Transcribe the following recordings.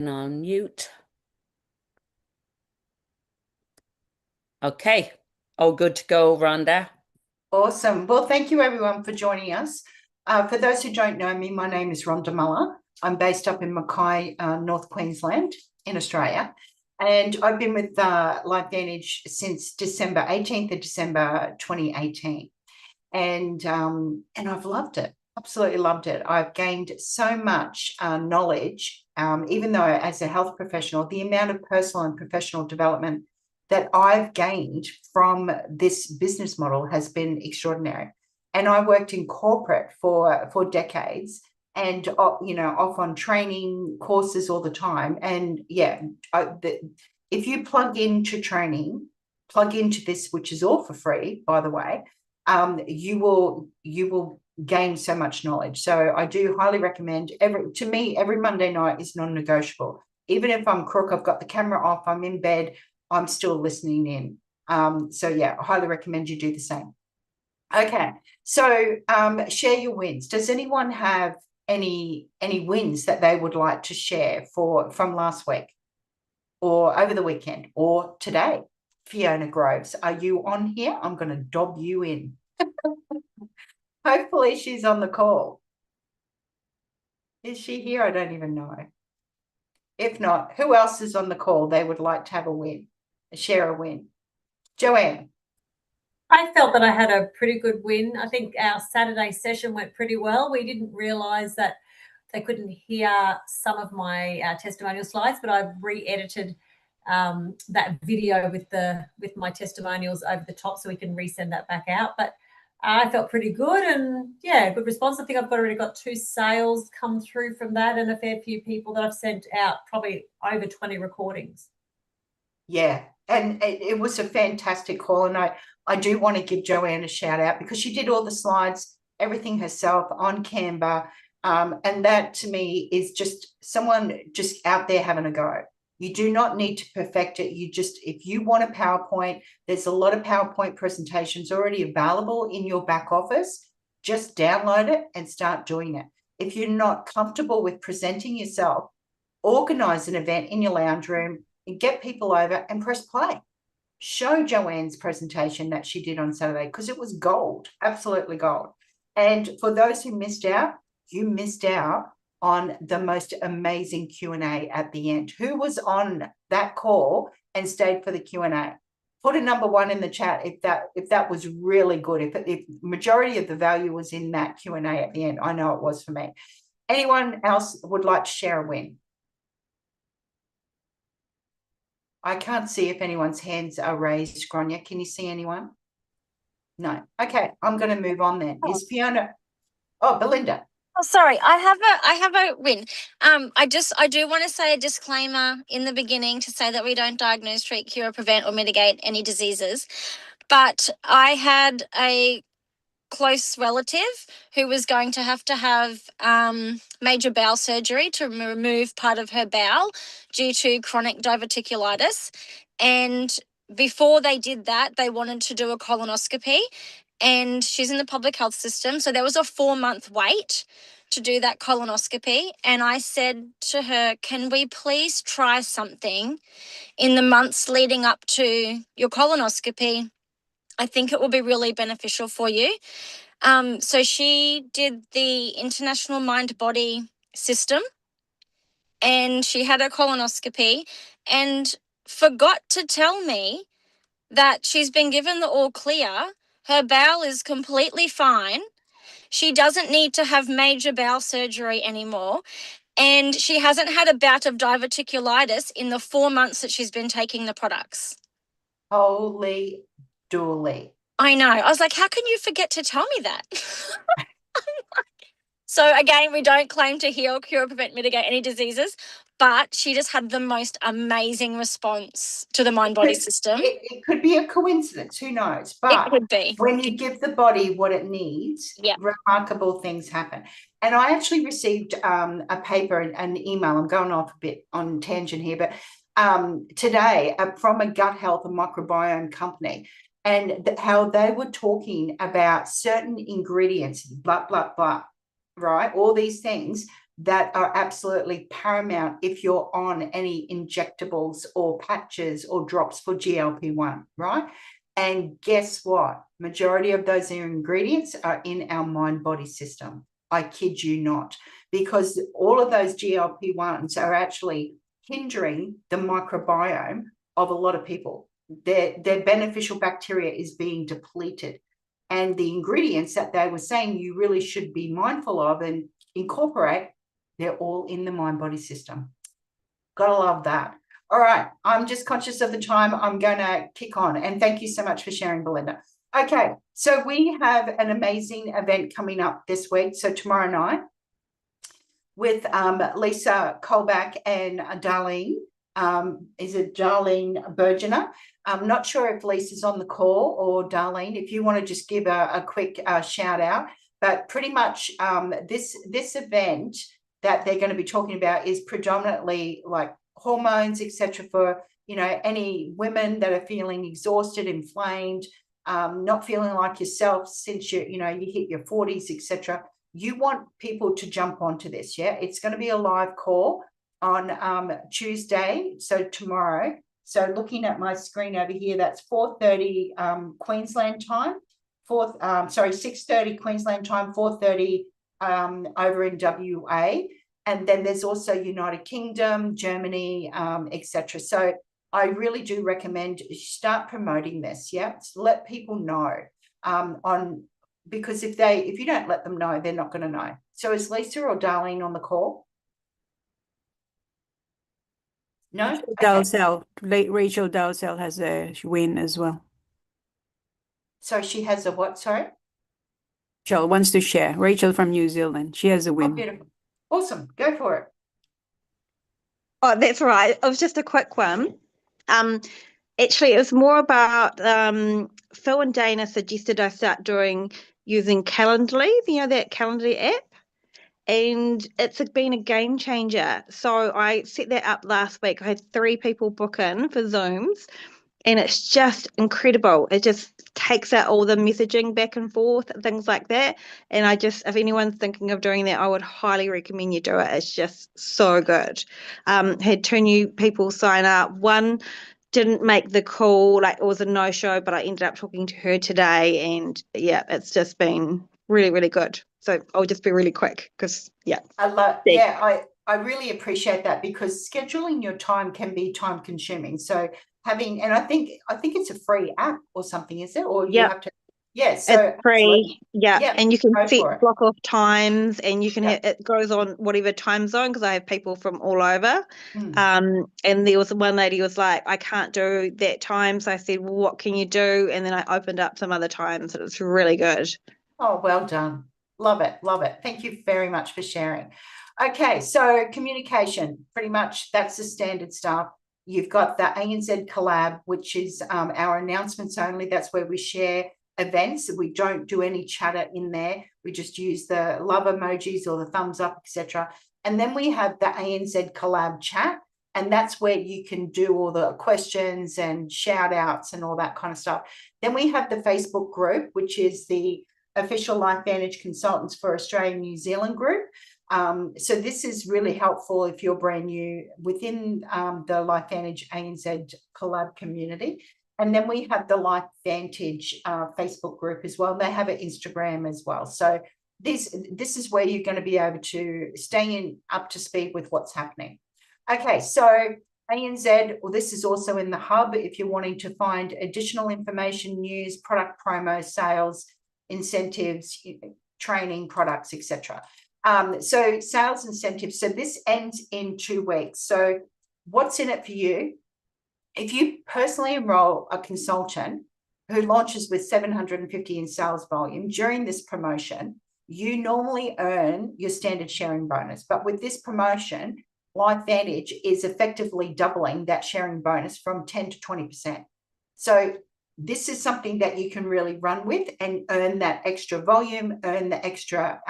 On mute. Okay. All good to go, Rhonda. Awesome. Well, thank you everyone for joining us. For those who don't know me, my name is Rhonda Muller. I'm based up in Mackay, North Queensland in Australia. And I've been with LifeVantage since December 18th of December 2018. And I've loved it. Absolutely loved it. I've gained so much knowledge, even though as a health professional, the amount of personal and professional development that I've gained from this business model has been extraordinary. And I worked in corporate for decades and, off on training courses all the time. And yeah, if you plug into training, plug into this, which is all for free, by the way, you will gain so much knowledge. So I do highly recommend. Every Monday night is non-negotiable. Even if I'm crook, I've got the camera off, I'm in bed, I'm still listening in. So yeah, I highly recommend you do the same. Okay, so share your wins. Does anyone have any wins that they would like to share from last week or over the weekend or today? Fiona Groves, are you on here? I'm going to dob you in. Hopefully she's on the call. Is she here? I don't even know. If not, who else is on the call they would like to have a win, share a win? Joanne. I felt that I had a pretty good win. I think our Saturday session went pretty well. We didn't realise that they couldn't hear some of my testimonial slides, but I've re-edited that video with my testimonials over the top so we can resend that back out. But I felt pretty good and yeah, good response. I think I've already got 2 sales come through from that and a fair few people that I've sent out, probably over 20 recordings. Yeah, and it was a fantastic call. And I do want to give Joanne a shout out because she did all the slides, everything herself on Canva. And that to me is just someone just out there having a go. You do not need to perfect it. If you want a PowerPoint, there's a lot of PowerPoint presentations already available in your back office. Just download it and start doing it. If you're not comfortable with presenting yourself, organize an event in your lounge room and get people over and press play. Show Joanne's presentation that she did on Saturday because it was gold, absolutely gold. And for those who missed out, you missed out on the most amazing Q&A at the end. Who was on that call and stayed for the Q&A? Put a number 1 in the chat if that was really good. If majority of the value was in that Q&A at the end. I know it was for me. Anyone else would like to share a win? I can't see if anyone's hands are raised, Grania. Can you see anyone? No. Okay, I'm going to move on then. Is Fiona? Oh, Belinda. Oh, sorry, I have a win. I do want to say a disclaimer in the beginning to say that we don't diagnose, treat, cure, prevent, or mitigate any diseases. But I had a close relative who was going to have major bowel surgery to remove part of her bowel due to chronic diverticulitis. And before they did that, they wanted to do a colonoscopy. And she's in the public health system. So there was a 4-month wait to do that colonoscopy. And I said to her, can we please try something in the months leading up to your colonoscopy? I think it will be really beneficial for you. So she did the International Mind-Body System and she had a colonoscopy and forgot to tell me that she's been given the all clear. Her bowel is completely fine. She doesn't need to have major bowel surgery anymore. And she hasn't had a bout of diverticulitis in the 4 months that she's been taking the products. Holy dooly. I know. I was like, how can you forget to tell me that? So again, we don't claim to heal, cure, prevent, mitigate any diseases, but she just had the most amazing response to the mind-body system. It could be a coincidence, who knows? But it could be. When you give the body what it needs, remarkable things happen. And I actually received a paper and an email. I'm going off a bit on tangent here, but today from a gut health and microbiome company, and how they were talking about certain ingredients, blah, blah, blah, right? All these things that are absolutely paramount if you're on any injectables or patches or drops for GLP-1, right? And guess what? Majority of those ingredients are in our mind-body system. I kid you not, because all of those GLP-1s are actually hindering the microbiome of a lot of people. Their beneficial bacteria is being depleted. And the ingredients that they were saying you really should be mindful of and incorporate, they're all in the mind-body system. Gotta love that. All right, I'm just conscious of the time. I'm going to kick on. And thank you so much for sharing, Belinda. Okay, so we have an amazing event coming up this week. So tomorrow night with Lisa Colback and Darlene. Is it Darlene Bergener? I'm not sure if Lisa's on the call or Darlene, if you want to just give a quick shout out. But pretty much this event that they're going to be talking about is predominantly like hormones, etc., for any women that are feeling exhausted, inflamed, not feeling like yourself since you hit your 40s, etc. You want people to jump onto this. Yeah, it's going to be a live call on Tuesday, so tomorrow. So looking at my screen over here, that's 4:30 Queensland time, 6:30 Queensland time, 4:30 over in WA. And then there's also United Kingdom, Germany, etc. So I really do recommend start promoting this. Yeah, let people know because if you don't let them know, they're not going to know. So is Lisa or Darlene on the call? No. Rachel Dalzell has a win as well. So she has a what? Sorry. Rachel wants to share. Rachel from New Zealand. She has a win. Oh, beautiful. Awesome. Go for it. Oh, that's right. It was just a quick one. Actually, it was more about Phil and Dana suggested I start using Calendly, that Calendly app, and it's been a game changer. So I set that up last week. I had 3 people book in for Zooms, and it's just incredible. It just takes out all the messaging back and forth, things like that. And if anyone's thinking of doing that, I would highly recommend you do it. It's just so good. Had 2 new people sign up. One didn't make the call, it was a no-show, but I ended up talking to her today, and yeah, it's just been really, really good. So I'll just be really quick because I really appreciate that, because scheduling your time can be time consuming. So and I think it's a free app or something, is it? Or you have to, yes, so it's free. Yeah, and you can block off times, and you can it goes on whatever time zone, because I have people from all over. And there was one lady who was like, I can't do that time, so I said, well, what can you do? And then I opened up some other times, and it's really good. Oh, well done. Love it. Thank you very much for sharing. Okay, so communication, pretty much that's the standard stuff. You've got the ANZ collab, which is our announcements only. That's where we share events. We don't do any chatter in there. We just use the love emojis or the thumbs up, etc. And then we have the ANZ collab chat, and that's where you can do all the questions and shout outs and all that kind of stuff. Then we have the Facebook group, which is the official LifeVantage Consultants for Australia and New Zealand group. So this is really helpful if you're brand new within the LifeVantage ANZ collab community. And then we have the LifeVantage Facebook group as well. They have an Instagram as well. So this is where you're going to be able to stay up to speed with what's happening. Okay, so ANZ, well, this is also in the hub if you're wanting to find additional information, news, product promo, sales, incentives, training, products, etc. So sales incentives. So this ends in 2 weeks. So what's in it for you? If you personally enroll a consultant who launches with 750 in sales volume during this promotion, you normally earn your standard sharing bonus. But with this promotion, LifeVantage is effectively doubling that sharing bonus from 10 to 20%. So this is something that you can really run with and earn that extra volume, earn the extra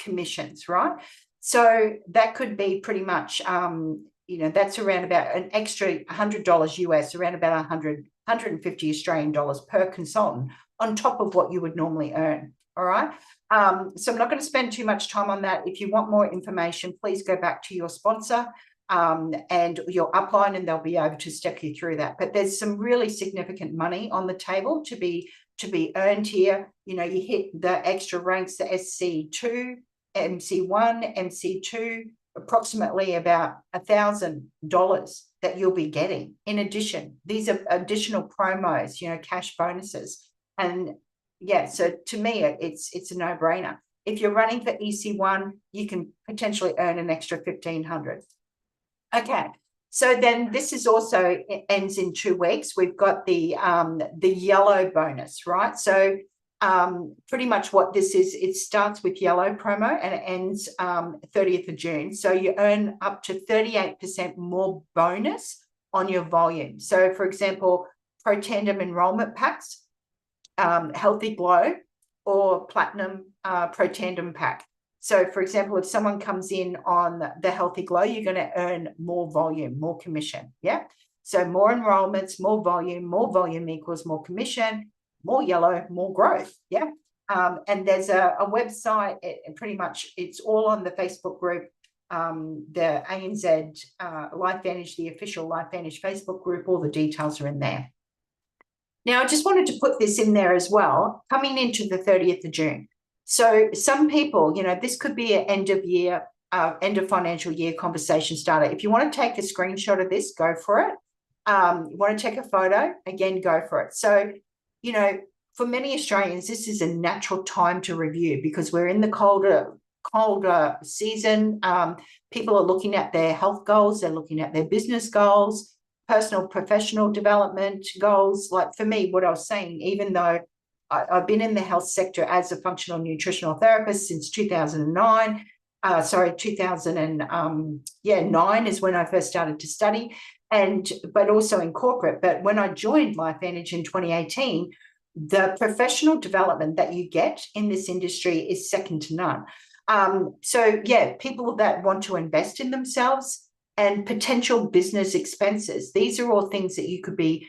commissions, right? So that could be pretty much, that's around about an extra $100 US, around about 150 Australian dollars per consultant on top of what you would normally earn, all right? So I'm not going to spend too much time on that. If you want more information, please go back to your sponsor and your upline, and they'll be able to step you through that. But there's some really significant money on the table to be earned here. You know, you hit the extra ranks, the SC2, MC1, MC2, approximately about $1,000 that you'll be getting. In addition, these are additional promos, you know, cash bonuses. And yeah, so to me, it's a no-brainer. If you're running for EC1, you can potentially earn an extra 1,500. Okay, so then this is also, it ends in 2 weeks. We've got the yellow bonus, right? So pretty much what this is, it starts with yellow promo and it ends 30th of June. So you earn up to 38% more bonus on your volume. So for example, pro tandem enrollment packs, Healthy Glow, or Platinum Pro Tandem Pack. So for example, if someone comes in on the Healthy Glow, you're going to earn more volume, more commission. Yeah. So more enrollments, more volume equals more commission, more yellow, more growth. Yeah. And there's a website, pretty much it's all on the Facebook group, the ANZ LifeVantage, the official LifeVantage Facebook group, all the details are in there. Now, I just wanted to put this in there as well, coming into the 30th of June. So some people, you know, this could be an end of financial year conversation starter. If you want to take a screenshot of this, go for it. You want to take a photo, again, go for it. So, you know, for many Australians, this is a natural time to review because we're in the colder season. People are looking at their health goals, they're looking at their business goals, personal, professional development goals. Like for me, what I was saying, even though I've been in the health sector as a functional nutritional therapist since 2009, 2009 is when I first started to study, but also in corporate. But when I joined LifeVantage in 2018, the professional development that you get in this industry is second to none. So yeah, people that want to invest in themselves and potential business expenses, these are all things that you could be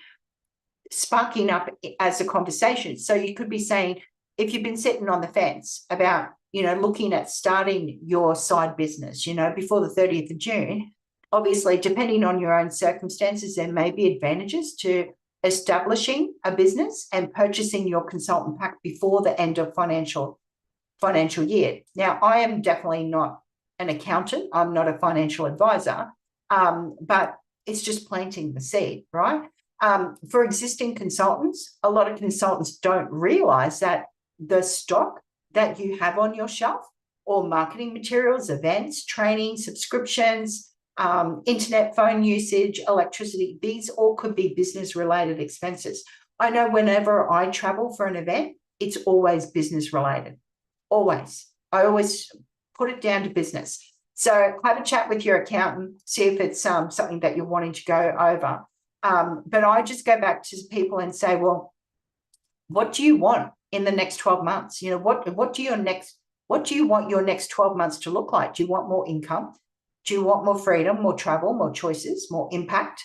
sparking up as a conversation. So you could be saying, if you've been sitting on the fence about, you know, looking at starting your side business, you know, before the 30th of June, obviously, depending on your own circumstances, there may be advantages to establishing a business and purchasing your consultant pack before the end of financial year. Now, I am definitely not an accountant. I'm not a financial advisor, but it's just planting the seed, right? For existing consultants, a lot of consultants don't realize that the stock that you have on your shelf, or marketing materials, events, training, subscriptions, internet phone usage, electricity, these all could be business related expenses. I know whenever I travel for an event, it's always business related. Always. I always put it down to business. So have a chat with your accountant, see if it's something that you're wanting to go over. But I just go back to people and say, well, what do you want in the next 12 months? You know, what do you want your next 12 months to look like? Do you want more income? Do you want more freedom, more travel, more choices, more impact?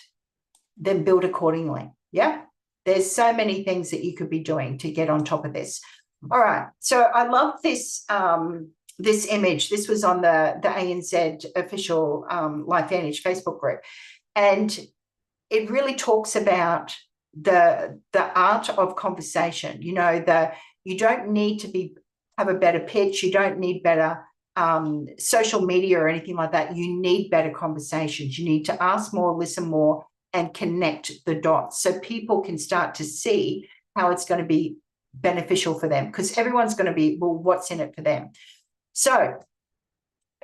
Then build accordingly. Yeah. There's so many things that you could be doing to get on top of this. All right. So I love this, this image. This was on the ANZ official LifeVantage Facebook group. And it really talks about the art of conversation. You know, you don't need to have a better pitch. You don't need better social media or anything like that. You need better conversations. You need to ask more, listen more, and connect the dots so people can start to see how it's going to be beneficial for them, because everyone's going to be, well, what's in it for them? So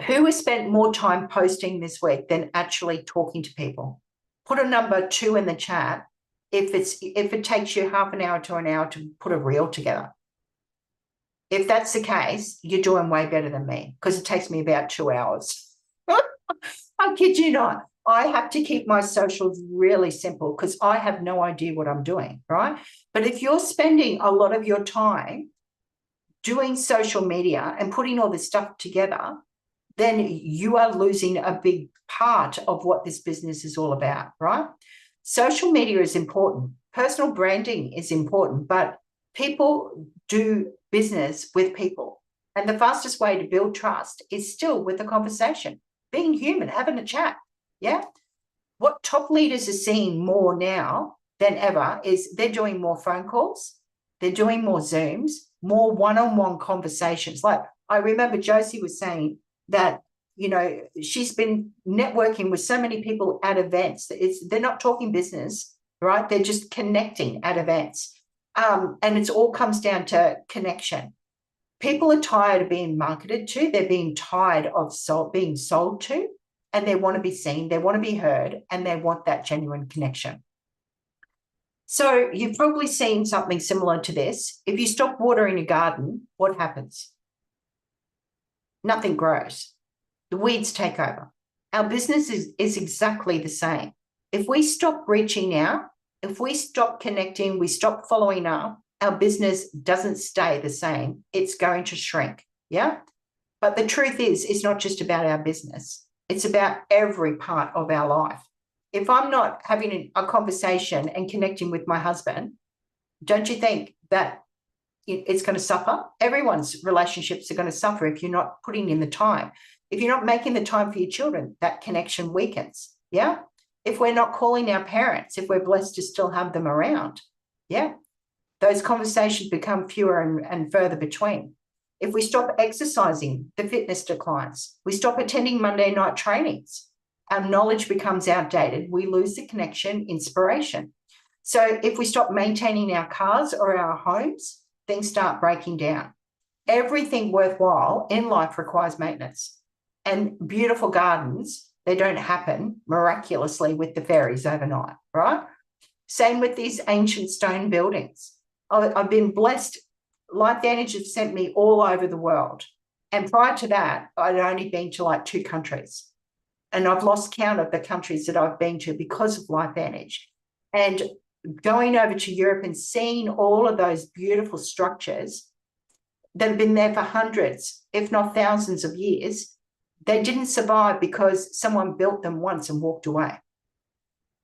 who has spent more time posting this week than actually talking to people? Put a number 2 in the chat if it takes you half an hour to an hour to put a reel together. If that's the case, you're doing way better than me, because it takes me about 2 hours. I kid you not. I have to keep my socials really simple because I have no idea what I'm doing, right? But if you're spending a lot of your time doing social media and putting all this stuff together, then you are losing a big part of what this business is all about, right? Social media is important. Personal branding is important, but people do business with people. And the fastest way to build trust is still with a conversation, being human, having a chat. Yeah. What top leaders are seeing more now than ever is they're doing more phone calls, they're doing more Zooms, more one-on-one conversations. Like I remember Josie was saying that, you know, she's been networking with so many people at events. They're not talking business, right? They're just connecting at events. And it all comes down to connection. People are tired of being marketed to. They're being tired of being sold to, and they want to be seen, they want to be heard, and they want that genuine connection. So you've probably seen something similar to this. If you stop watering a garden, what happens? Nothing grows. The weeds take over. Our business is exactly the same. If we stop reaching out, if we stop connecting, we stop following up, our business doesn't stay the same. It's going to shrink. Yeah. But the truth is, it's not just about our business. It's about every part of our life. If I'm not having a conversation and connecting with my husband, don't you think that it's going to suffer? Everyone's relationships are going to suffer if you're not putting in the time. If you're not making the time for your children, that connection weakens. Yeah. If we're not calling our parents, if we're blessed to still have them around, yeah, those conversations become fewer and further between. If we stop exercising, the fitness declines. We stop attending Monday night trainings. Our knowledge becomes outdated. We lose the connection, inspiration. So if we stop maintaining our cars or our homes, things start breaking down. Everything worthwhile in life requires maintenance. And beautiful gardens, they don't happen miraculously with the fairies overnight, right? Same with these ancient stone buildings. I've been blessed. Life Vantage have sent me all over the world. And prior to that, I'd only been to like 2 countries. And I've lost count of the countries that I've been to because of Life Vantage. And going over to Europe and seeing all of those beautiful structures that have been there for hundreds, if not thousands of years, they didn't survive because someone built them once and walked away.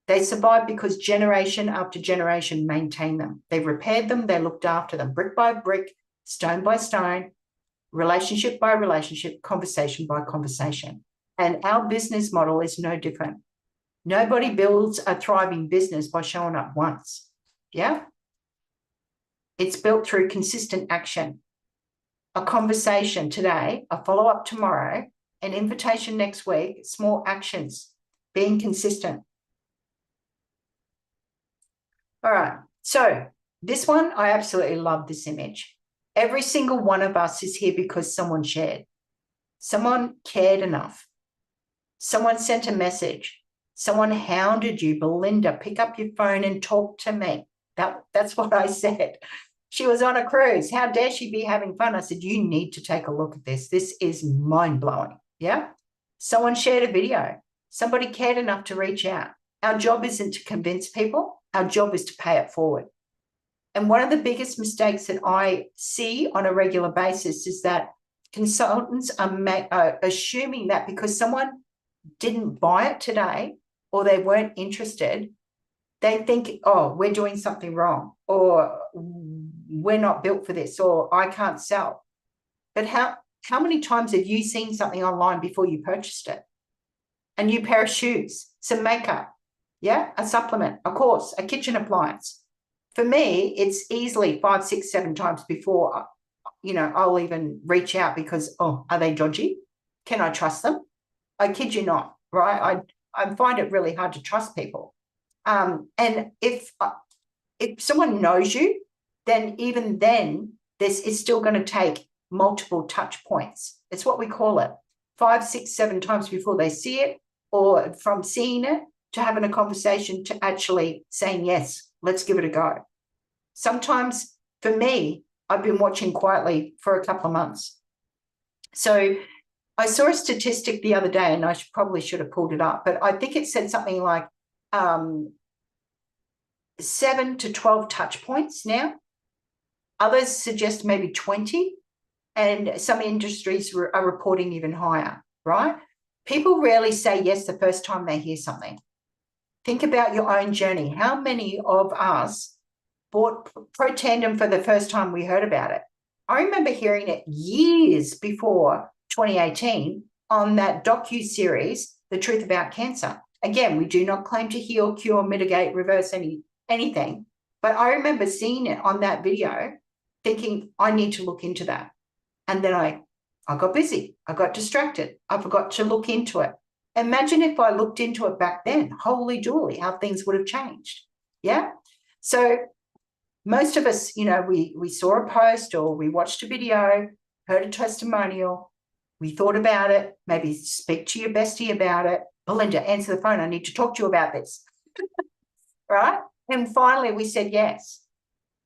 They survived because generation after generation maintained them. They repaired them, they looked after them, brick by brick, stone by stone, relationship by relationship, conversation by conversation. And our business model is no different. Nobody builds a thriving business by showing up once. Yeah? It's built through consistent action. A conversation today, a follow-up tomorrow, an invitation next week, small actions, being consistent. All right, so this one, I absolutely love this image. Every single one of us is here because someone shared. Someone cared enough. Someone sent a message. Someone hounded you, Belinda, pick up your phone and talk to me. That's what I said. She was on a cruise. How dare she be having fun? I said, you need to take a look at this. This is mind-blowing. Yeah. Someone shared a video. Somebody cared enough to reach out. Our job isn't to convince people. Our job is to pay it forward. And one of the biggest mistakes that I see on a regular basis is that consultants are assuming that because someone didn't buy it today or they weren't interested, they think, oh, we're doing something wrong, or we're not built for this, or I can't sell. But how many times have you seen something online before you purchased it? A new pair of shoes, some makeup, yeah, a supplement, a course, a kitchen appliance. For me, it's easily 5, 6, 7 times before, I'll even reach out because, oh, are they dodgy? Can I trust them? I kid you not, right? I find it really hard to trust people. And if someone knows you, then even then, it's still going to take multiple touch points. It's what we call it, 5, 6, 7 times before they see it, or from seeing it to having a conversation to actually saying, yes, let's give it a go. Sometimes for me, I've been watching quietly for a couple of months. So I saw a statistic the other day, and I probably should have pulled it up, but I think it said something like 7 to 12 touch points now. Others suggest maybe 20, and some industries are reporting even higher, right? People rarely say yes the first time they hear something. Think about your own journey. How many of us bought Pro Tandem for the first time we heard about it? I remember hearing it years before 2018 on that docu-series, The Truth About Cancer. Again, we do not claim to heal, cure, mitigate, reverse anything. But I remember seeing it on that video, thinking, I need to look into that. And then I got busy. I got distracted. I forgot to look into it. Imagine if I looked into it back then. Holy dooly, how things would have changed. Yeah. So most of us, we saw a post or we watched a video, heard a testimonial, we thought about it, maybe speak to your bestie about it. Belinda, answer the phone. I need to talk to you about this. Right? And finally we said yes.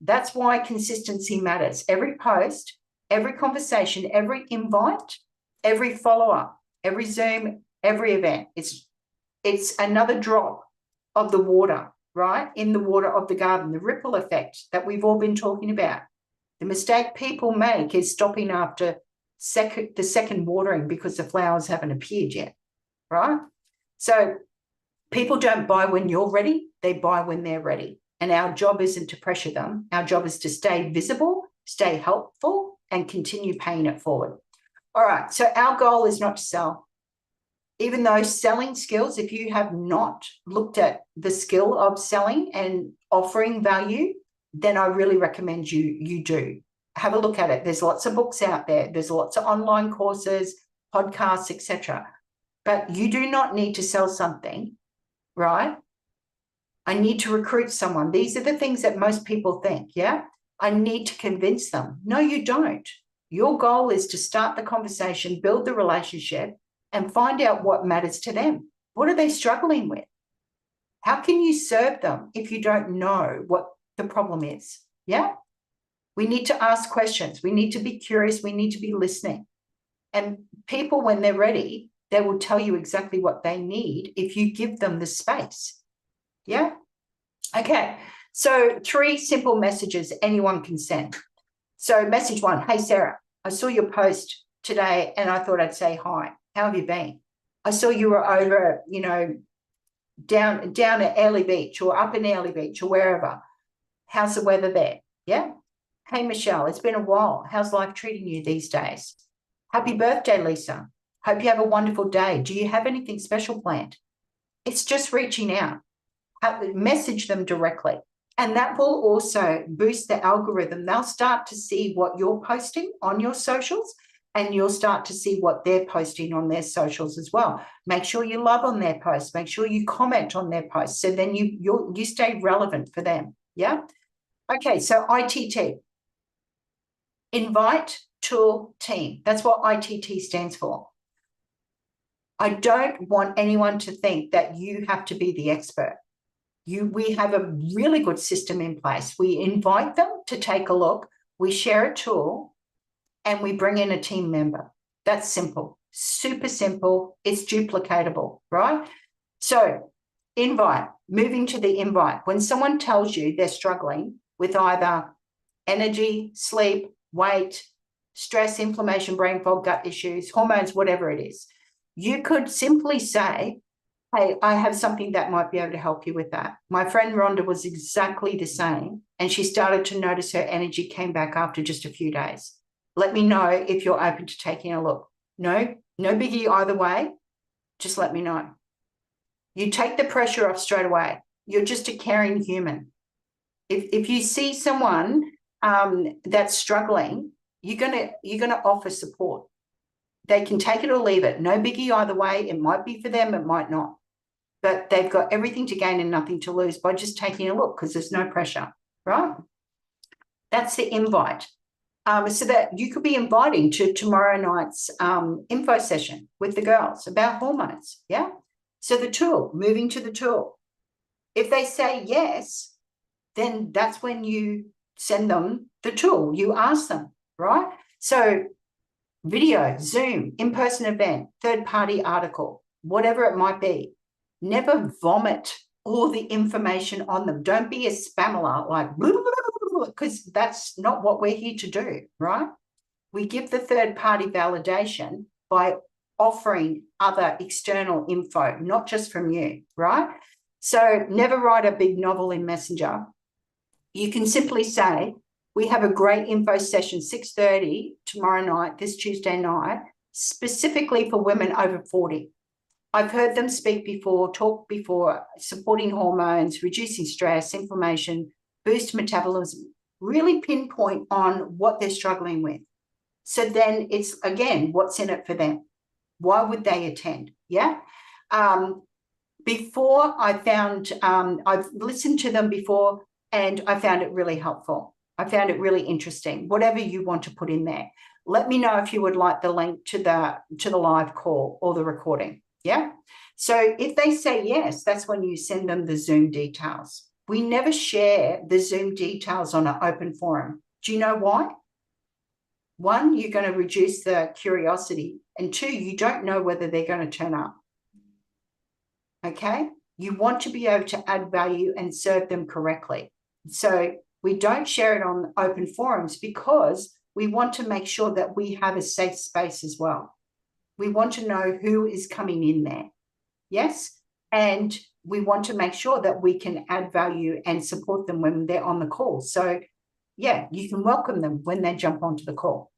That's why consistency matters. Every post, every conversation, every invite, every follow-up, every Zoom, every event. It's another drop of the water, right? In the water of the garden, the ripple effect that we've all been talking about. The mistake people make is stopping after the second watering because the flowers haven't appeared yet, right? So people don't buy when you're ready, they buy when they're ready. And our job isn't to pressure them. Our job is to stay visible, stay helpful, and continue paying it forward. All right, so our goal is not to sell. Even though selling skills, if you have not looked at the skill of selling and offering value, then I really recommend you do. Have a look at it. There's lots of books out there. There's lots of online courses, podcasts, etc. But you do not need to sell something, right? I need to recruit someone. These are the things that most people think, yeah? I need to convince them. No, you don't. Your goal is to start the conversation, build the relationship, and find out what matters to them. What are they struggling with? How can you serve them if you don't know what the problem is? Yeah? We need to ask questions. We need to be curious. We need to be listening. And people, when they're ready, they will tell you exactly what they need if you give them the space. Yeah? Okay. So 3 simple messages anyone can send. So message 1, hey, Sarah, I saw your post today and I thought I'd say hi. How have you been? I saw you were over, down at Airlie Beach or up in Airlie Beach or wherever. How's the weather there? Yeah. Hey, Michelle, it's been a while. How's life treating you these days? Happy birthday, Lisa. Hope you have a wonderful day. Do you have anything special planned? It's just reaching out. Message them directly. And that will also boost the algorithm. They'll start to see what you're posting on your socials, and you'll start to see what they're posting on their socials as well. Make sure you love on their posts. Make sure you comment on their posts. So then you stay relevant for them. Yeah. Okay. So ITT, invite, tool, team. That's what ITT stands for. I don't want anyone to think that you have to be the expert. We have a really good system in place. We invite them to take a look. We share a tool and we bring in a team member. That's simple, super simple. It's duplicatable, right? So invite, moving to the invite. When someone tells you they're struggling with either energy, sleep, weight, stress, inflammation, brain fog, gut issues, hormones, whatever it is, you could simply say, hey, I have something that might be able to help you with that. My friend Rhonda was exactly the same, and she started to notice her energy came back after just a few days. Let me know if you're open to taking a look. No biggie either way. Just let me know. You take the pressure off straight away. You're just a caring human. If you see someone that's struggling, you're gonna offer support. They can take it or leave it. No biggie either way. It might be for them, it might not. But they've got everything to gain and nothing to lose by just taking a look, because there's no pressure, right? That's the invite. So that you could be inviting to tomorrow night's info session with the girls about hormones, yeah? So the tool, moving to the tool. If they say yes, then that's when you send them the tool. You ask them, right? So video, Zoom, in-person event, third-party article, whatever it might be. Never vomit all the information on them. Don't be a spammer like, because that's not what we're here to do, right? We give the third-party validation by offering other external info, not just from you, right? So never write a big novel in Messenger. You can simply say, We have a great info session, 6:30 tomorrow night, this Tuesday night, specifically for women over 40. I've heard them speak before, talk before, supporting hormones, reducing stress, inflammation, boost metabolism, really pinpoint on what they're struggling with. So then it's, again, what's in it for them? Why would they attend? Yeah. Before I found, I've listened to them before and I found it really helpful. I found it really interesting. Whatever you want to put in there. Let me know if you would like the link to the live call or the recording. Yeah. So if they say yes, that's when you send them the Zoom details. We never share the Zoom details on an open forum. Do you know why? One, you're going to reduce the curiosity. And two, you don't know whether they're going to turn up. Okay? You want to be able to add value and serve them correctly. So we don't share it on open forums because we want to make sure that we have a safe space as well. We want to know who is coming in there. Yes? And we want to make sure that we can add value and support them when they're on the call. So yeah, you can welcome them when they jump onto the call.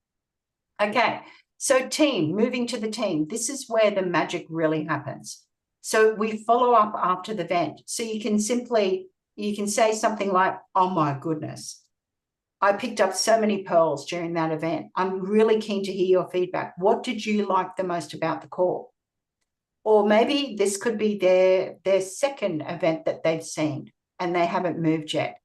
Okay, so team, moving to the team. This is where the magic really happens. So we follow up after the event. So you can say something like, oh my goodness, I picked up so many pearls during that event. I'm really keen to hear your feedback. What did you like the most about the call? Or maybe this could be their second event that they've seen and they haven't moved yet.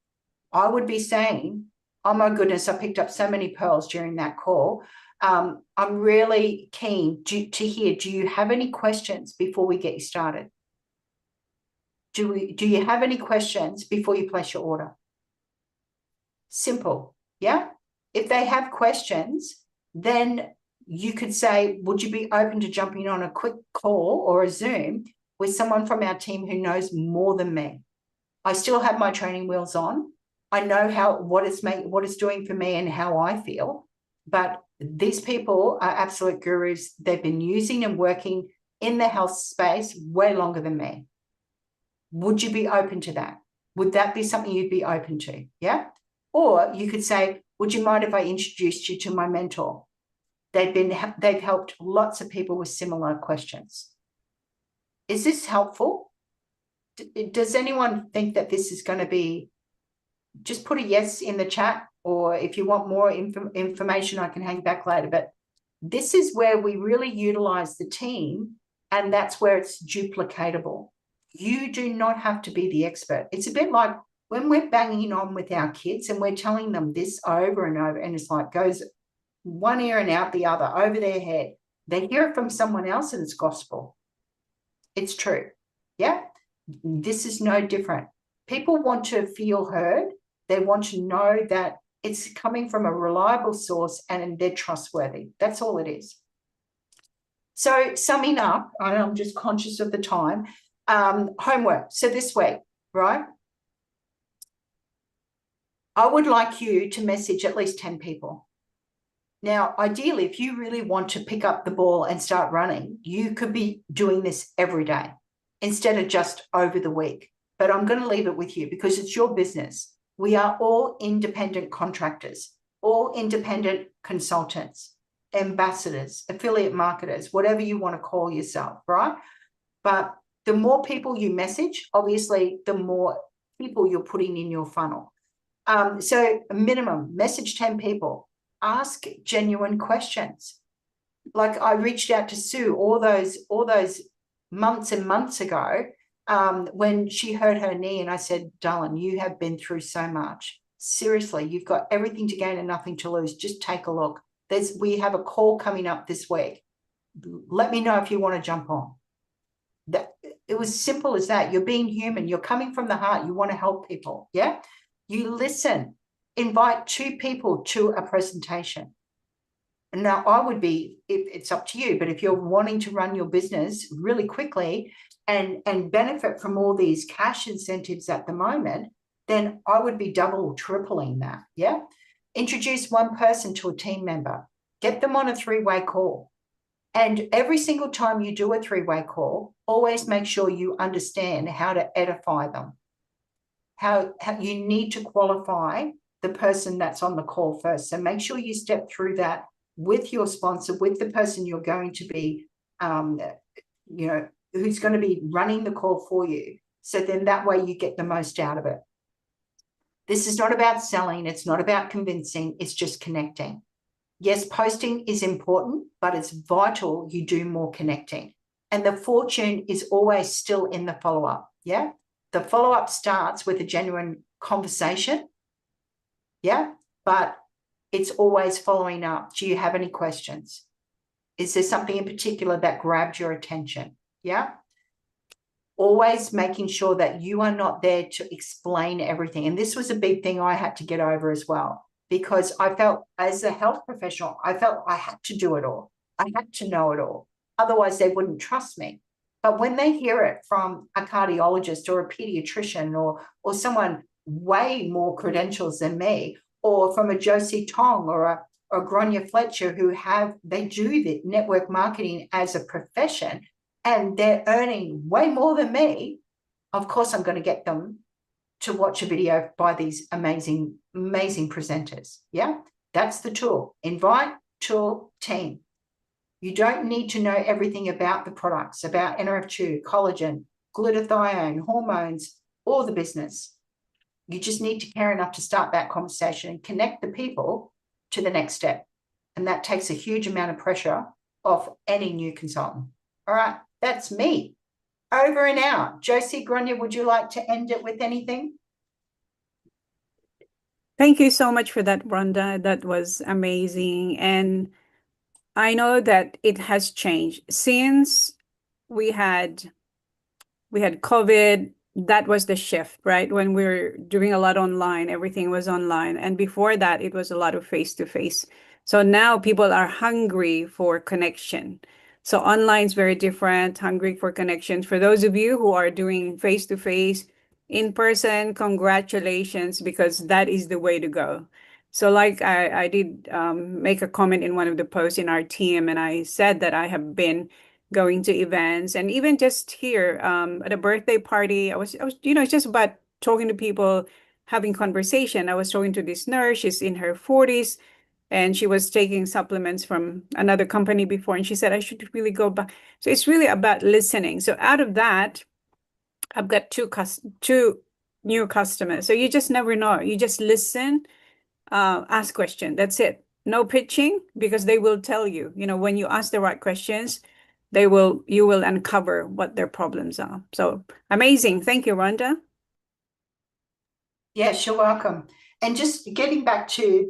I would be saying, oh my goodness, I picked up so many pearls during that call. I'm really keen to hear, do you have any questions before we get you started? Do you have any questions before you place your order? Simple, yeah? If they have questions, then you could say, would you be open to jumping on a quick call or a Zoom with someone from our team who knows more than me? I still have my training wheels on. I know what it's doing for me and how I feel, but these people are absolute gurus. They've been using and working in the health space way longer than me. Would you be open to that? Would that be something you'd be open to? Yeah. Or you could say, would you mind if I introduced you to my mentor? They've helped lots of people with similar questions. Is this helpful? Does anyone think that this is going to be? Just put a yes in the chat, or if you want more information, I can hang back later. But this is where we really utilize the team, and that's where it's duplicatable. You do not have to be the expert. It's a bit like when we're banging on with our kids and we're telling them this over and over, and it's like goes one ear and out the other, over their head. They hear it from someone else and it's gospel. It's true. Yeah. This is no different. People want to feel heard. They want to know that it's coming from a reliable source and they're trustworthy. That's all it is. So summing up, I'm just conscious of the time, homework. So this week, right? I would like you to message at least 10 people. Now, ideally, if you really want to pick up the ball and start running, you could be doing this every day instead of just over the week. But I'm going to leave it with you because it's your business. We are all independent contractors, all independent consultants, ambassadors, affiliate marketers, whatever you want to call yourself, right? But the more people you message, obviously, the more people you're putting in your funnel. So a minimum, message 10 people, ask genuine questions. Like I reached out to Sue all those months and months ago, when she hurt her knee, and I said, darling, you have been through so much. Seriously, you've got everything to gain and nothing to lose. Just take a look. We have a call coming up this week. Let me know if you want to jump on. It was simple as that. You're being human. You're coming from the heart. You want to help people. Yeah. You listen. Invite 2 people to a presentation. And now it's up to you, but if you're wanting to run your business really quickly and benefit from all these cash incentives at the moment, then I would be tripling that. Yeah. Introduce one person to a team member, get them on a 3-way call. And every single time you do a 3-way call, always make sure you understand how to edify them, how you need to qualify the person that's on the call first. So make sure you step through that with your sponsor, with the person you're going to be, who's going to be running the call for you. So then that way you get the most out of it. This is not about selling. It's not about convincing. It's just connecting. Yes, posting is important, but it's vital you do more connecting. And the fortune is always still in the follow-up. Yeah. The follow-up starts with a genuine conversation. Yeah. But it's always following up. Do you have any questions? Is there something in particular that grabbed your attention? Yeah. Always making sure that you are not there to explain everything. And this was a big thing I had to get over as well, because I felt as a health professional, I felt I had to do it all. I had to know it all. Otherwise, they wouldn't trust me. But when they hear it from a cardiologist or a pediatrician or someone way more credentials than me, or from a Josie Tong or a Gronya Fletcher they do the network marketing as a profession and they're earning way more than me, of course I'm going to get them to watch a video by these amazing, amazing presenters. Yeah, that's the tool. Invite, tool, team. You don't need to know everything about the products, about NRF2, collagen, glutathione, hormones, all the business. You just need to care enough to start that conversation and connect the people to the next step. And that takes a huge amount of pressure off any new consultant. All right, that's me. Over and out. Josie, Gronya, would you like to end it with anything? Thank you so much for that, Rhonda. That was amazing. And I know that it has changed since we had COVID. That was the shift, right? When we were doing a lot online, everything was online. And before that, it was a lot of face-to-face. So now people are hungry for connection. So online is very different, hungry for connections. For those of you who are doing face-to-face, in person, congratulations, because that is the way to go. So like I did make a comment in one of the posts in our team, and I said that I have been going to events, and even just here at a birthday party, I was, it's just about talking to people, having conversation. I was talking to this nurse, she's in her 40s, and she was taking supplements from another company before, and she said, I should really go back. So it's really about listening. So out of that, I've got two new customers. So you just never know. You just listen, ask question. That's it. No pitching, because they will tell you, when you ask the right questions, you will uncover what their problems are. So amazing. Thank you, Rhonda. Yes, you're welcome. And just getting back to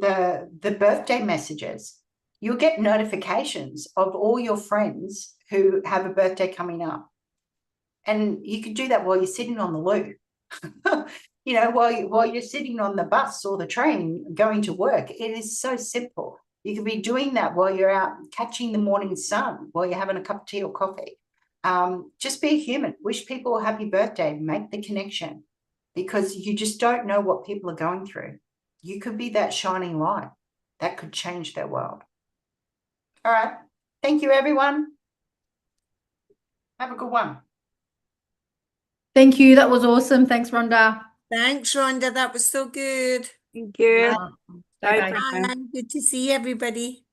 the birthday messages, you'll get notifications of all your friends who have a birthday coming up. And you can do that while you're sitting on the loo, while you're sitting on the bus or the train going to work. It is so simple. You could be doing that while you're out catching the morning sun, while you're having a cup of tea or coffee. Just be a human. Wish people a happy birthday. Make the connection, because you just don't know what people are going through. You could be that shining light that could change their world. All right. Thank you, everyone. Have a good one. Thank you. That was awesome. Thanks, Rhonda. Thanks, Rhonda. That was so good. Thank you. Bye. Bye, Bye. Prima. Bye. Good to see everybody.